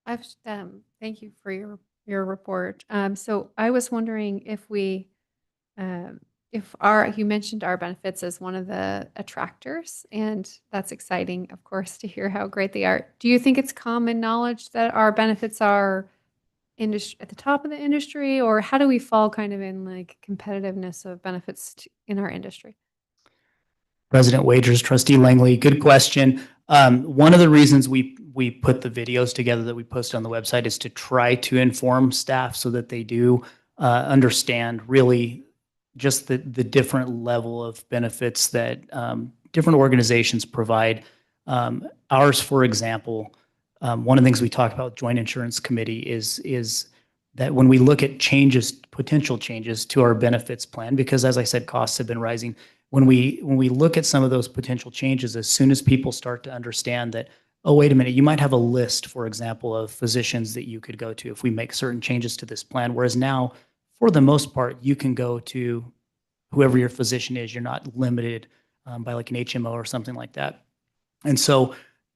Thank you for your report. So I was wondering if you mentioned our benefits as one of the attractors, and that's exciting, of course, to hear how great they are. Do you think it's common knowledge that our benefits are industry at the top of the industry, or how do we fall kind of in like competitiveness of benefits in our industry? President Wagers, Trustee Langley, good question. One of the reasons we put the videos together that we posted on the website is to try to inform staff so that they do understand really just the different level of benefits that different organizations provide. Ours, for example, one of the things we talked about with Joint Insurance Committee is that when we look at potential changes to our benefits plan, because as I said, costs have been rising. When we look at some of those potential changes, as soon as people start to understand that, oh, wait a minute, you might have a list, for example, of physicians that you could go to if we make certain changes to this plan, whereas now, for the most part, you can go to whoever your physician is. You're not limited by like an HMO or something like that. And so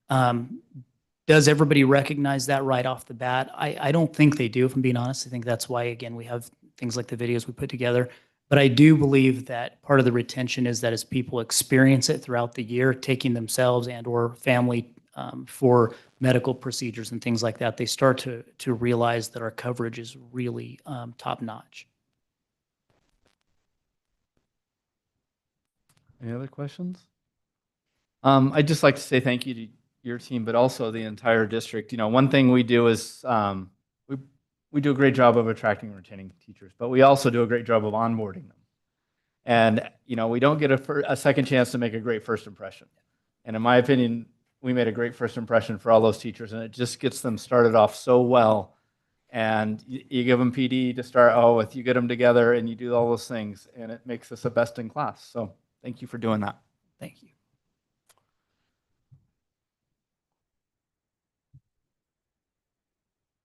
does everybody recognize that right off the bat? I don't think they do, if I'm being honest. I think that's why, again, we have things like the videos we put together. But I do believe that part of the retention is that as people experience it throughout the year, taking themselves and or family for medical procedures and things like that, they start to realize that our coverage is really top notch. Any other questions? I'd just like to say thank you to your team, but also the entire district. You know, one thing we do is we do a great job of attracting and retaining teachers, but we also do a great job of onboarding them. And, you know, we don't get a second chance to make a great first impression. And in my opinion, we made a great first impression for all those teachers, and it just gets them started off so well. And you give them PD to start with, you get them together and you do all those things, and it makes us a best in class. So thank you for doing that. Thank you.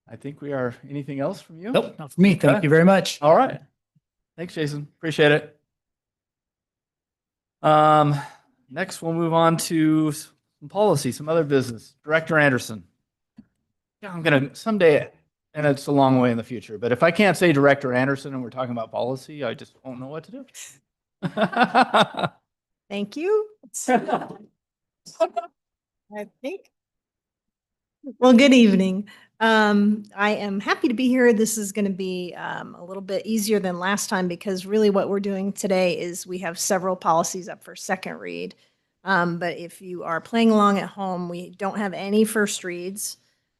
I think we are. Anything else from you? Nope, not for me. Thank you very much. All right. Thanks, Jason. Appreciate it. Next, we'll move on to some policy, some other business. Director Anderson. Yeah, I'm going to someday, and it's a long way in the future, but if I can't say Director Anderson and we're talking about policy, I just won't know what to do. Thank you. I think. Well, good evening. I am happy to be here. This is going to be a little bit easier than last time because really what we're doing today is we have several policies up for second read. But if you are playing along at home, we don't have any first reads.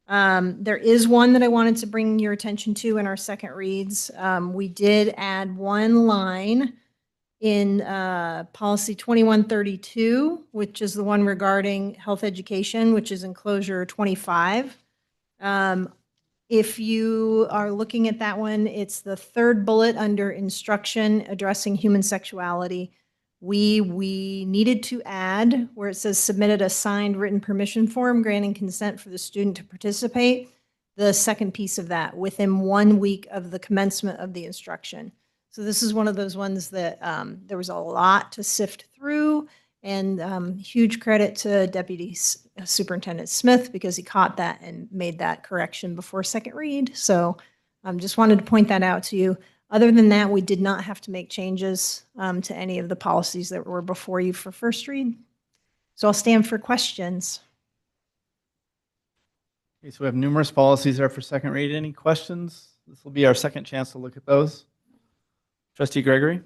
There is one that I wanted to bring your attention to in our second reads. We did add one line in policy 2132, which is the one regarding health education, which is enclosure 25. If you are looking at that one, it's the third bullet under instruction addressing human sexuality. We needed to add where it says submitted a signed written permission form granting consent for the student to participate, the second piece of that within 1 week of the commencement of the instruction. So this is one of those ones that there was a lot to sift through, and huge credit to Deputy Superintendent Smith because he caught that and made that correction before second read. So just wanted to point that out to you. Other than that, we did not have to make changes to any of the policies that were before you for first read. So I'll stand for questions. Okay, so we have numerous policies there for second read. Any questions? This will be our second chance to look at those. Trustee Gregory?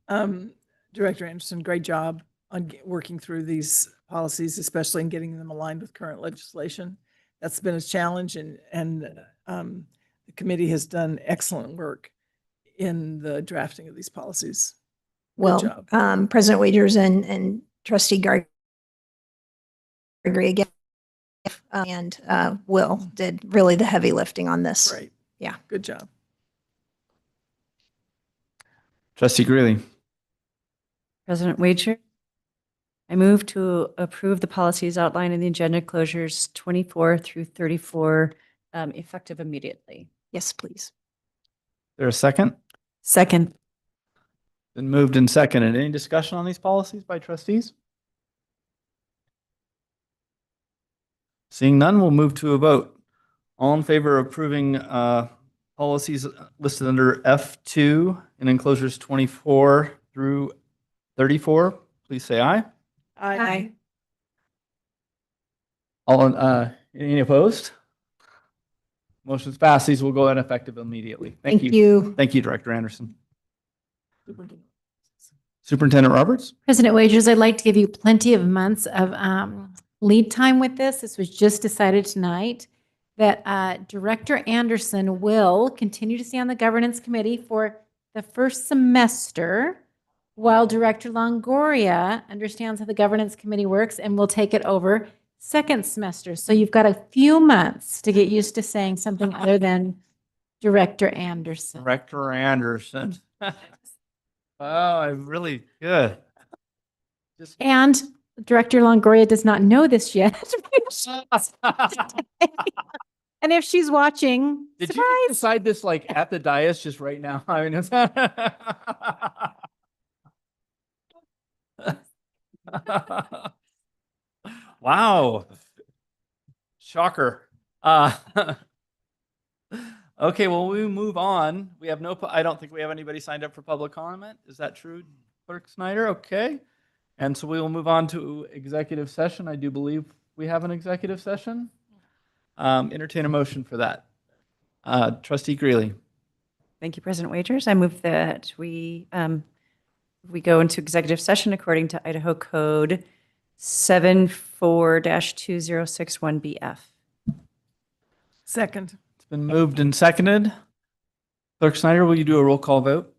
Director Anderson, great job on working through these policies, especially in getting them aligned with current legislation. That's been a challenge, and the committee has done excellent work in the drafting of these policies. Good job. President Wagers and Trustee Gregory again, and Will did really the heavy lifting on this. Right. Yeah. Good job. Trustee Greeley? President Wager, I move to approve the policies outlined in the agenda closures 24 through 34, effective immediately. Yes, please. There a second? Second. Been moved and seconded. Any discussion on these policies by trustees? Seeing none, we'll move to a vote. All in favor of approving policies listed under F2 in enclosures 24 through 34, please say aye. Aye. Any opposed? Motion's passed. These will go in effective immediately. Thank you. you. Thank you, Director Anderson. Superintendent Roberts? President Wagers, I'd like to give you plenty of months of lead time with this. This was just decided tonight that Director Anderson will continue to stay on the governance committee for the first semester, while Director Longoria understands how the governance committee works and will take it over second semester. So you've got a few months to get used to saying something other than Director Anderson. Director Anderson. Oh, I'm really good. Just And Director Longoria does not know this yet. And if she's watching, Did surprise. you decide this like at the dais just right now? I mean, it's wow. Shocker. Okay, well, we move on. We have I don't think we have anybody signed up for public comment. Is that true, Clerk Snyder? Okay. And so we will move on to executive session. I do believe we have an executive session. Entertain a motion for that. Trustee Greeley. Thank you, President Wagers. I move that we go into executive session according to Idaho Code 74-2061BF. Second. It's been moved and seconded. Clerk Snyder, will you do a roll call vote?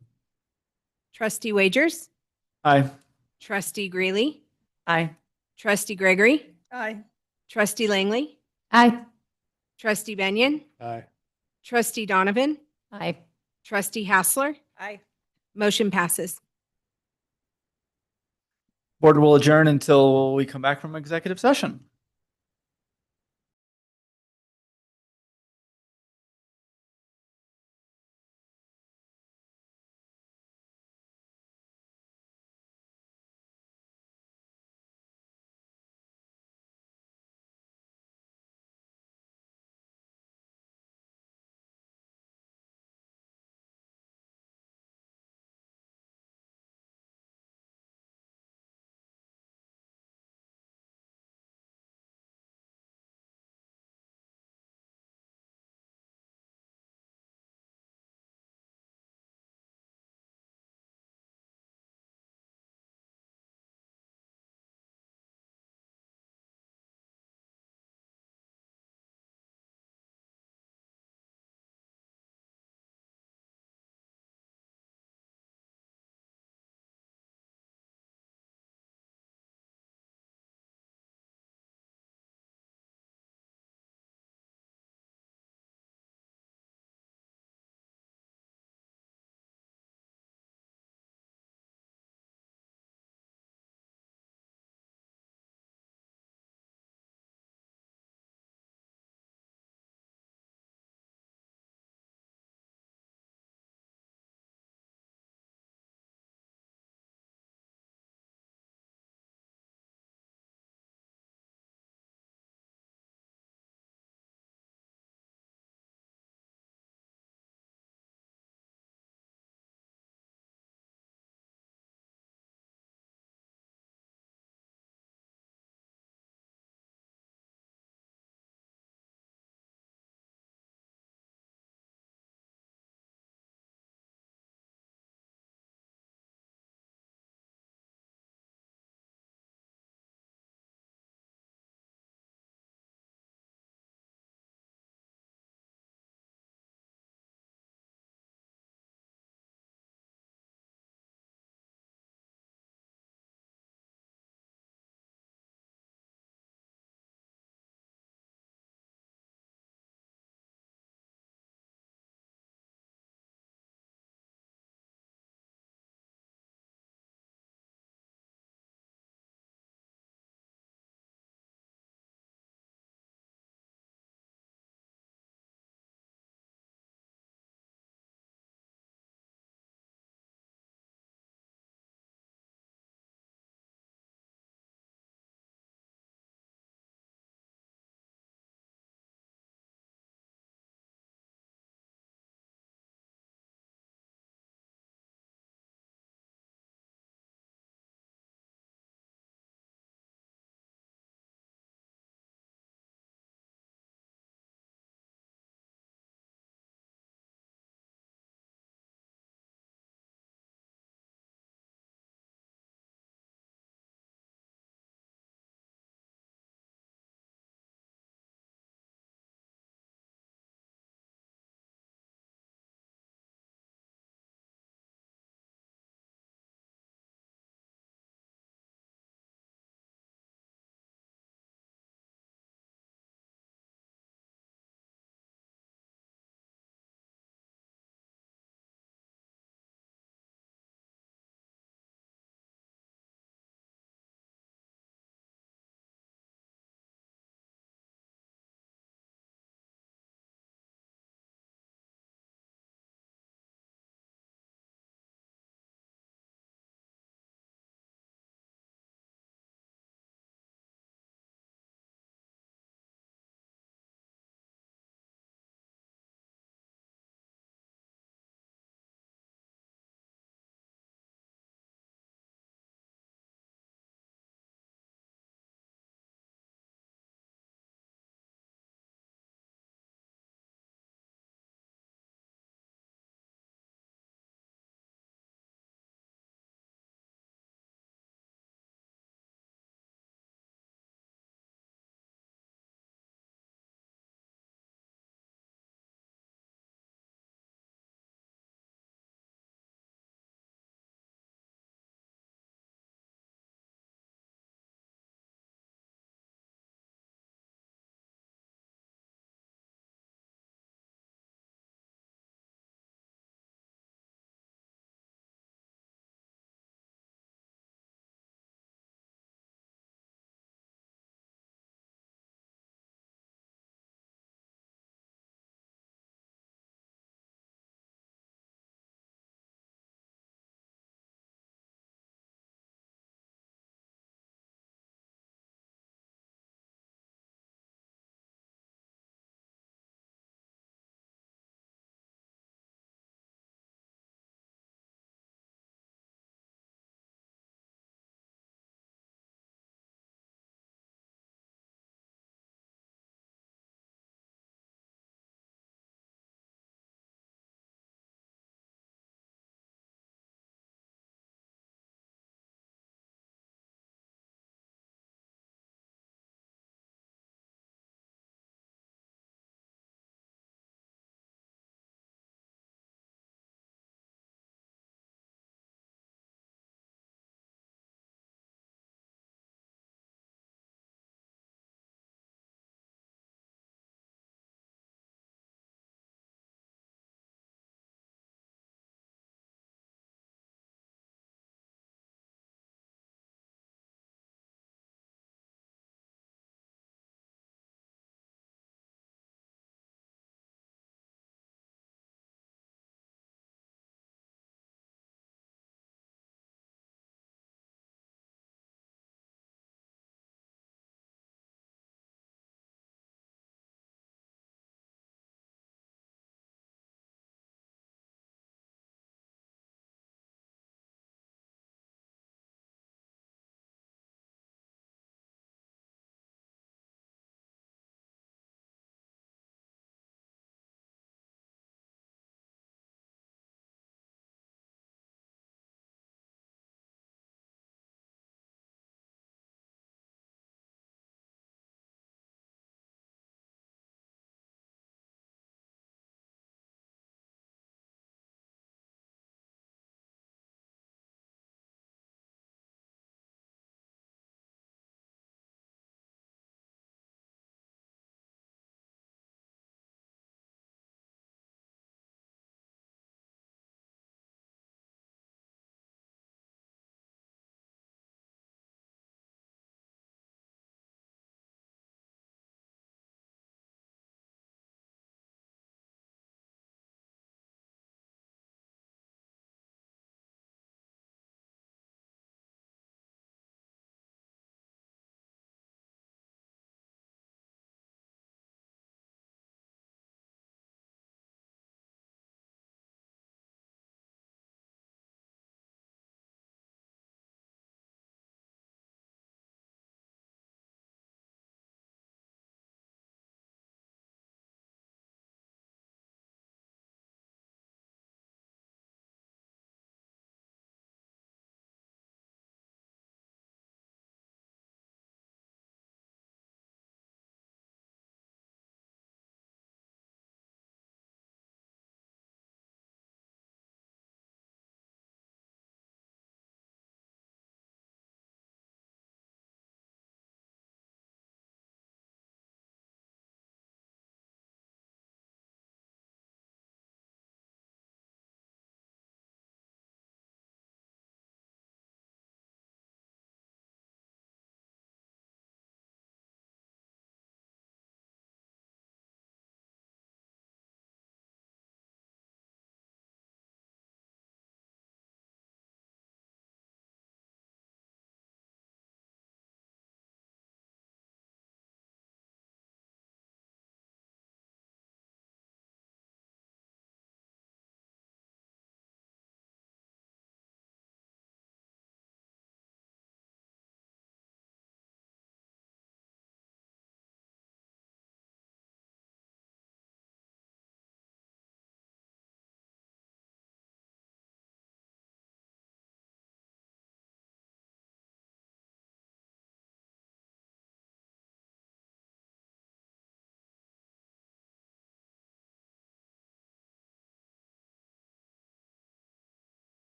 Trustee Wagers, Aye. Trustee Greeley, Aye. Trustee Gregory, Aye. Trustee Langley, Aye. Trustee Benyon, Aye. Trustee Donovan, Aye. Trustee Hassler. Aye. Motion passes. Board will adjourn until we come back from executive session.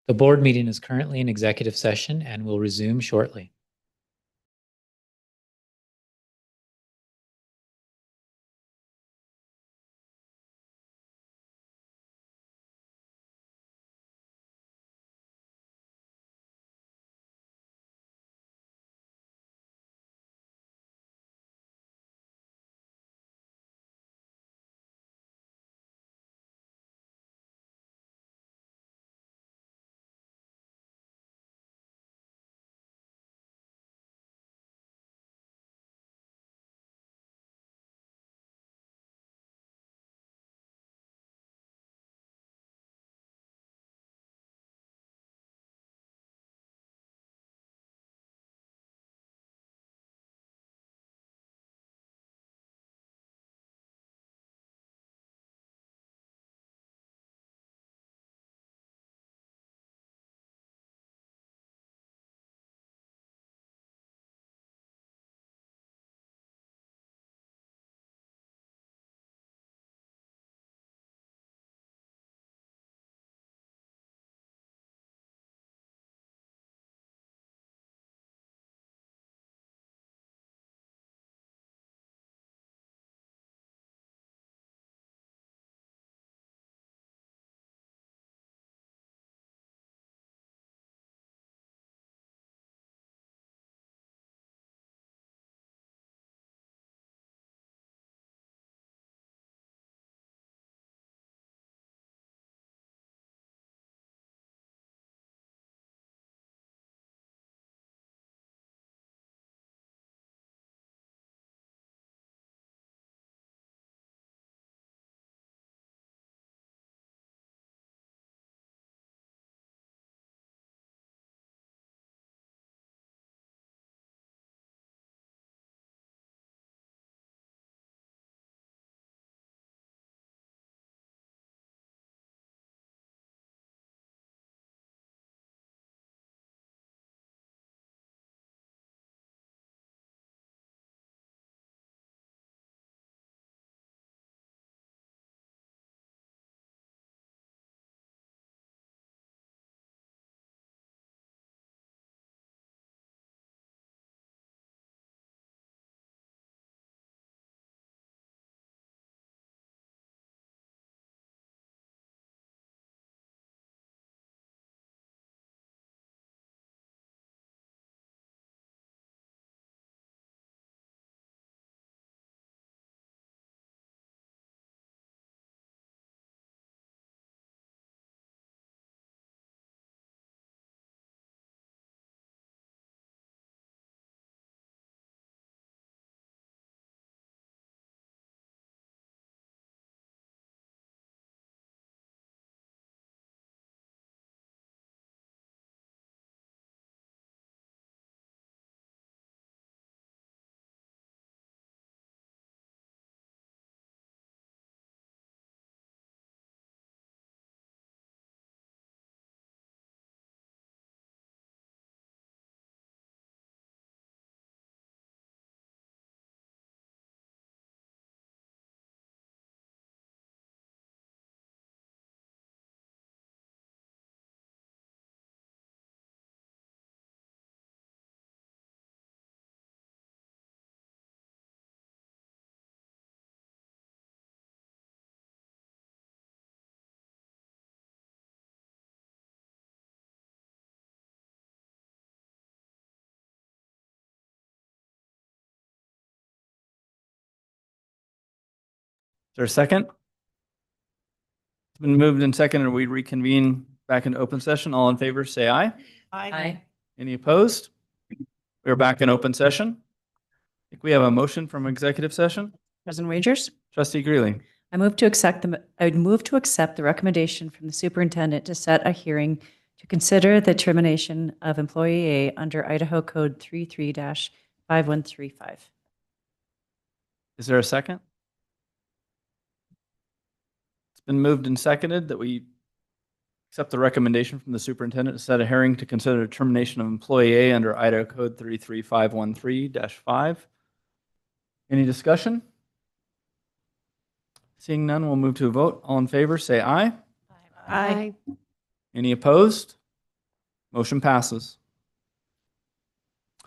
The board meeting is currently in executive session and will resume shortly. Is there a second? It's been moved and seconded. We reconvene back in open session. All in favor, say aye. Aye. Any opposed? We're back in open session. I think we have a motion from executive session. President Wagers? Trustee Greeley. I move to accept the recommendation from the superintendent to set a hearing to consider the termination of employee A under Idaho Code 33-5135. Is there a second? It's been moved and seconded that we accept the recommendation from the superintendent to set a hearing to consider termination of employee A under Idaho Code 33513-5. Any discussion? Seeing none, we'll move to a vote. All in favor, say aye. Aye. Any opposed? Motion passes. I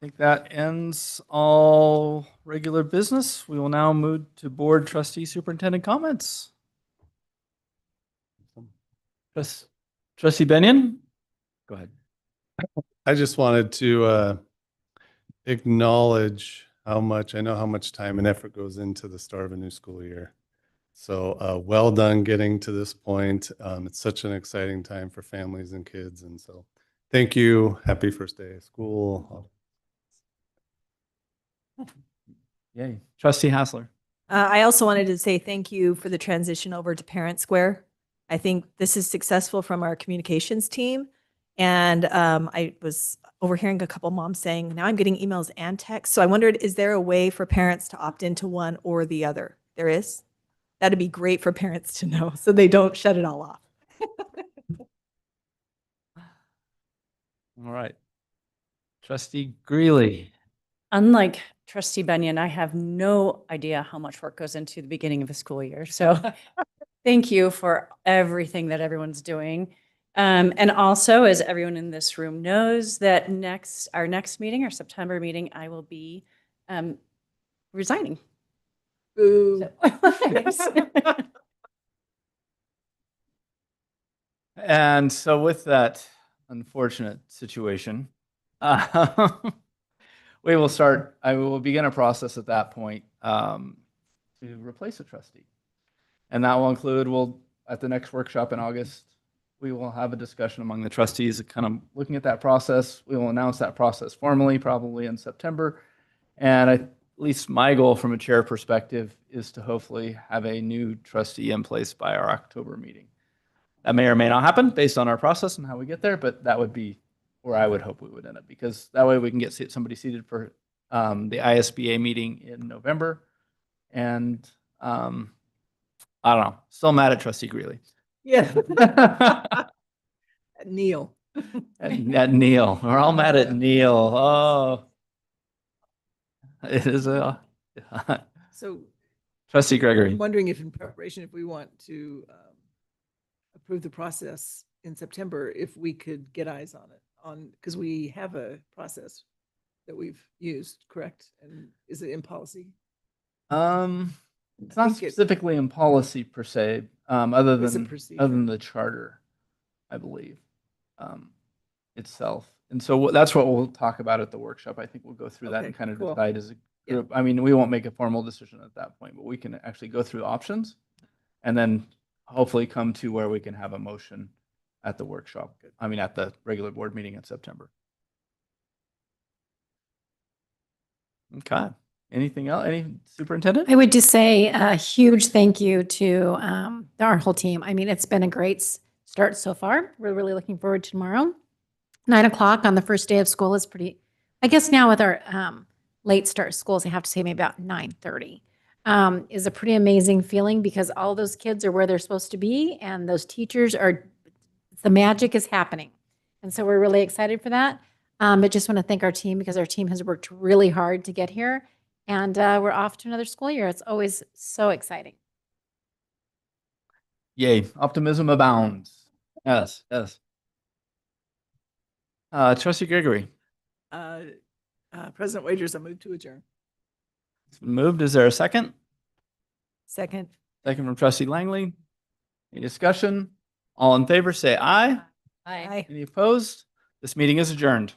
think that ends all regular business. We will now move to board trustee superintendent comments. Trustee Benyon? Go ahead. I just wanted to acknowledge how much, I know how much time and effort goes into the start of a new school year. So well done getting to this point. It's such an exciting time for families and kids. And so thank you. Happy first day of school. Yay. Trustee Hassler. I also wanted to say thank you for the transition over to Parent Square. I think this is successful from our communications team. And I was overhearing a couple moms saying, now I'm getting emails and texts. So I wondered, is there a way for parents to opt into one or the other? There is? That'd be great for parents to know so they don't shut it all off. All right. Trustee Greeley. Unlike Trustee Benyon, I have no idea how much work goes into the beginning of a school year. So thank you for everything that everyone's doing. And also, as everyone in this room knows, that our next meeting, our September meeting, I will be resigning. Boo. And so with that unfortunate situation, we will start, I will begin a process at that point to replace a trustee. And that will include, at the next workshop in August, we will have a discussion among the trustees kind of looking at that process. We will announce that process formally, probably in September. And at least my goal from a chair perspective is to hopefully have a new trustee in place by our October meeting. That may or may not happen based on our process and how we get there, but that would be where I would hope we would end up, because that way we can get somebody seated for the ISBA meeting in November. And I don't know, still mad at Trustee Greeley. Yeah. Neil. At Neil. We're all mad at Neil. Oh, it is a So Trustee Gregory. I'm wondering if in preparation, if we want to approve the process in September, if we could get eyes on it, because we have a process that we've used, correct? And is it in policy? It's not specifically in policy per se, other It's a than procedure. the charter, I believe, itself. And so that's what we'll talk about at the workshop. I think we'll go through that and Okay, kind of cool. decide as a Yeah. group. I mean, we won't make a formal decision at that point, but we can actually go through options and then hopefully come to where we can have a motion at the workshop. I mean, at the regular board meeting in September. Okay. Anything else? Any superintendent? I would just say a huge thank you to our whole team. I mean, it's been a great start so far. We're really looking forward to tomorrow. 9 o'clock on the first day of school is pretty, I guess now with our late start schools, I have to say maybe about 9:30 is a pretty amazing feeling, because all those kids are where they're supposed to be and those teachers are, the magic is happening. And so we're really excited for that. But just want to thank our team, because our team has worked really hard to get here. And we're off to another school year. It's always so exciting. Yay. Optimism abounds. Yes, yes. Trustee Gregory. President Wagers, I move to adjourn. It's been moved. Is there a second? Second. Second from Trustee Langley. Any discussion? All in favor, say aye. Aye. Any opposed? This meeting is adjourned.